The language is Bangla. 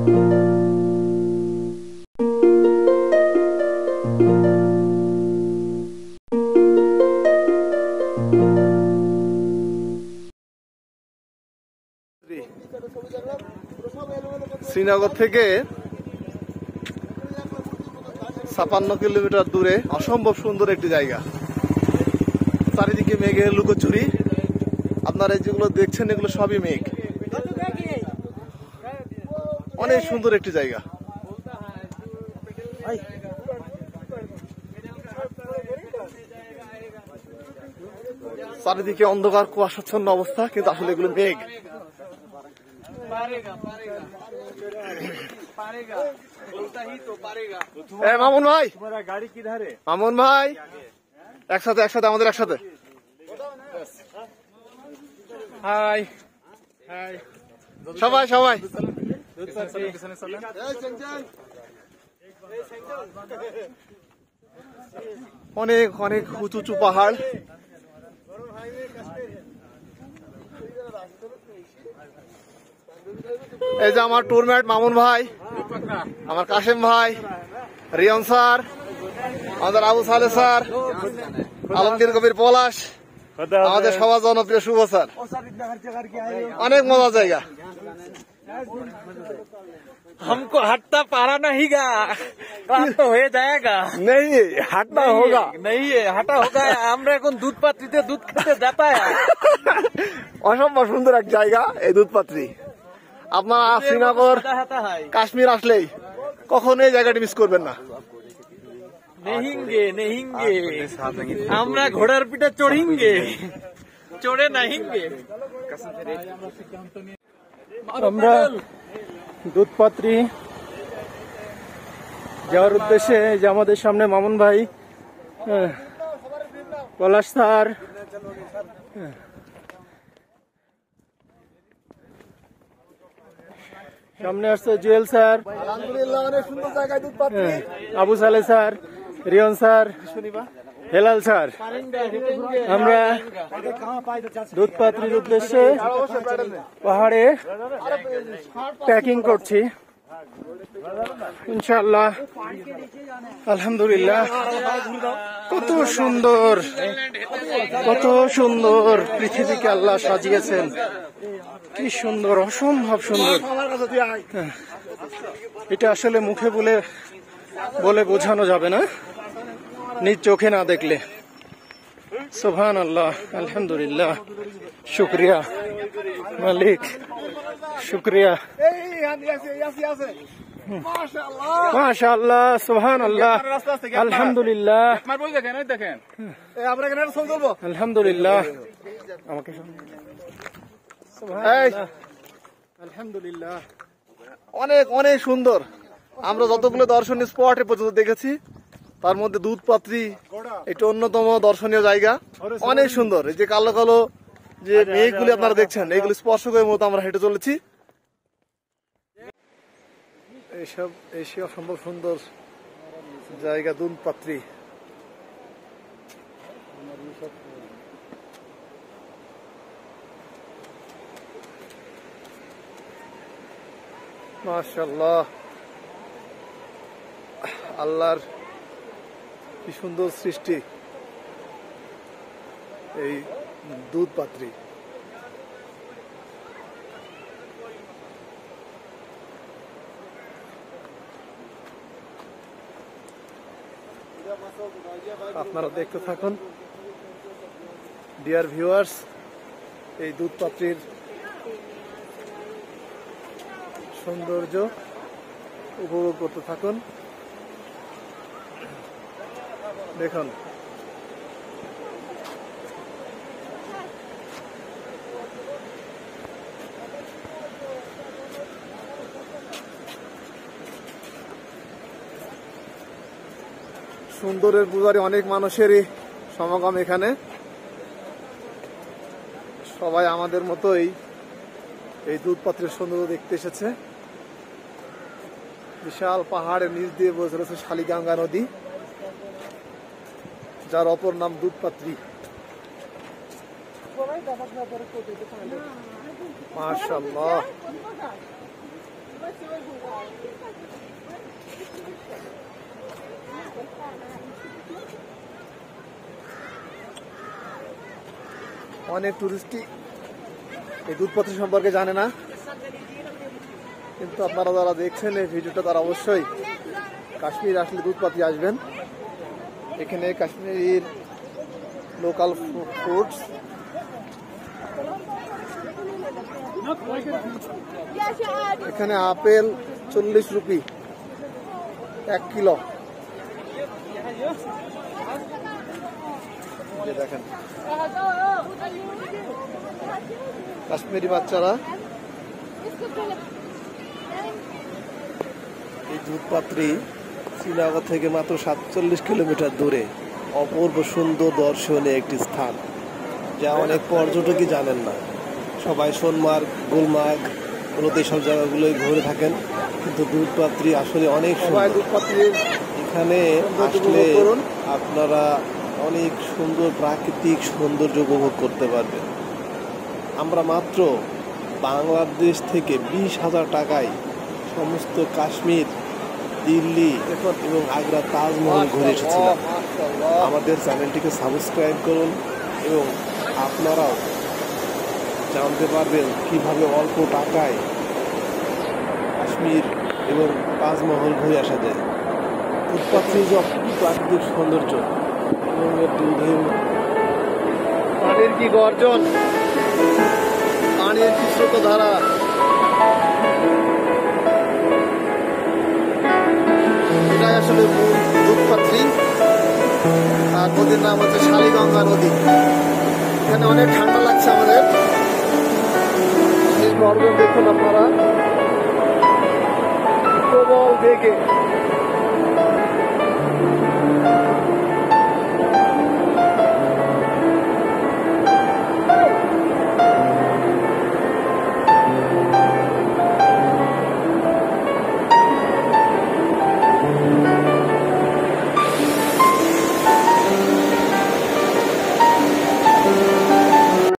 শ্রীনগর থেকে ৫৬ কিলোমিটার দূরে অসম্ভব সুন্দর একটি জায়গা। চারিদিকে মেঘের লুকোচুরি। আপনারা যেগুলো দেখছেন এগুলো সবই মেঘ। অনেক সুন্দর একটি জায়গা। চারিদিকে অন্ধকার কুয়াশাচ্ছন্ন অবস্থা, কিন্তু আসলে এগুলো মেঘ। মামুন ভাই, মামুন ভাই, একসাথে একসাথে আমাদের একসাথে। হাই হাই সবাই সবাই। অনেক অনেক উঁচু উঁচু পাহাড়। এই যে আমার ট্যুরমেট মামুন ভাই, আমার কাশেম ভাই, রিয়ন স্যার, আমাদের আবু সালে স্যার, আলমগীর কবির পলাশ, আমাদের সবার জনপ্রিয় শুভ স্যার। অনেক মজার জায়গা। हमको हटता पारा नहीं गा, काम तो हो जाएगा। नहीं हटना होगा, नहीं है हटा होगा। আমরা এখন দুধ পাত্রিতে দুধ খেতে যাতা। অসম্ভব সুন্দর এক জায়গা এই দুধপাত্রি। আপনারা শ্রীনগর কাশ্মীর আসলেই কখনো এই জায়গাটি মিস করবেন না। নেহিঙ্গে নেহিঙ্গে, আমরা ঘোড়ার পিঠে চড়িঙ্গে, চড়ে নাহিঙ্গে। আমরা দুধপাত্রি যাওয়ার উদ্দেশ্যে যে আমাদের সামনে মামুন ভাই, পলাশ স্যার, সামনে আসছে জুয়েল স্যার, আলহামদুলিল্লাহ অনেক সুন্দর জায়গায় দুধপাত্রি। আবু সালে স্যার, রিয়ন স্যার, হেলাল স্যার। আমরা দুধপাত্রির উদ্দেশ্যে পাহাড়ে ট্রেকিং করছি ইনশাআল্লাহ। আলহামদুলিল্লাহ, কত সুন্দর, কত সুন্দর পৃথিবীকে আল্লাহ সাজিয়েছেন। কি সুন্দর, অসম্ভব সুন্দর। এটা আসলে মুখে বলে বোঝানো যাবে না, নিজ চোখে না দেখলে। সুবহান আল্লাহ, আলহামদুলিল্লাহ, শুক্রিয়া মালিক, শুক্রিয়া। মাশাআল্লাহ, সুবহান আল্লাহ, আলহামদুলিল্লাহ, আলহামদুলিল্লাহ। আমাকে আলহামদুলিল্লাহ, অনেক অনেক সুন্দর। আমরা যতগুলো দর্শনীয় স্পট এ পর্যন্ত দেখেছি তার মধ্যে দুধপাত্রি একটা অন্যতম দর্শনীয় জায়গা। অনেক সুন্দর। এই যে কালো কালো যে মেঘগুলি আপনারা দেখছেন, এইগুলি স্পর্শ করে মতো আমরা হেঁটে চলেছি। এইসব এসে অসম্ভব সুন্দর জায়গা দুধপাত্রি। মাশাআল্লাহ, আল্লাহর কি সুন্দর সৃষ্টি এই দুধপাত্রি। আপনারা দেখতে থাকুন ডিয়ার ভিউয়ার্স, এই দুধপাত্রির সৌন্দর্য উপভোগ করতে থাকুন। দেখুন সুন্দরের পূজারী অনেক মানুষেরই সমাগম এখানে। সবাই আমাদের মতোই এই দুধপাত্রের সৌন্দর্য দেখতে এসেছে। বিশাল পাহাড়ের নিচ দিয়ে বয়ে চলেছে শালিগঙ্গা নদী, যার অপর নাম দুধপাত্রি। মাশাআল্লাহ, অনেক টুরিস্টই এই দুধপথি সম্পর্কে জানে না, কিন্তু আপনারা যারা দেখছেন এই ভিডিওটা তারা অবশ্যই কাশ্মীর আসলে দুধপথি আসবেন। এখানে কাশ্মীরের লোকাল ফ্রুটস, এখানে আপেল 40 রুপি 1 কিলো। দেখেন কাশ্মীরি বাচ্চারা এই দুধপাত্রী শ্রীনগর থেকে মাত্র 47 কিলোমিটার দূরে অপূর্ব সুন্দর দর্শনীয় একটি স্থান, যা অনেক পর্যটকই জানেন না। সবাই সোনমার্গ, গুলমার্গ মূলত এইসব জায়গাগুলোই ঘুরে থাকেন, কিন্তু দুধপাত্রী আসলে অনেক সুন্দর। এখানে আসলে আপনারা অনেক সুন্দর প্রাকৃতিক সৌন্দর্য উপভোগ করতে পারবেন। আমরা মাত্র বাংলাদেশ থেকে 20,000 টাকায় সমস্ত কাশ্মীর, দিল্লি এবং আগ্রা তাজমহল ঘুরে এসেছিলাম। আমাদের চ্যানেলটিকে সাবস্ক্রাইব করুন এবং আপনারাও জানতে পারবেন কিভাবে অল্প টাকায় কাশ্মীর এবং তাজমহল ঘুরে আসা যায়। দুধপাত্রীর যে প্রাকৃতিক সৌন্দর্য এবং এর দুধের পানির কি গর্জন, পানির কি স্রোতধারা, এটাই আসলে দুধপাত্রী। আর নদীর নাম হচ্ছে শালিগঙ্গা নদী। এখানে অনেক ঠান্ডা লাগছে আমাদের। গর্জন দেখুন আপনারা, প্রবল বেগে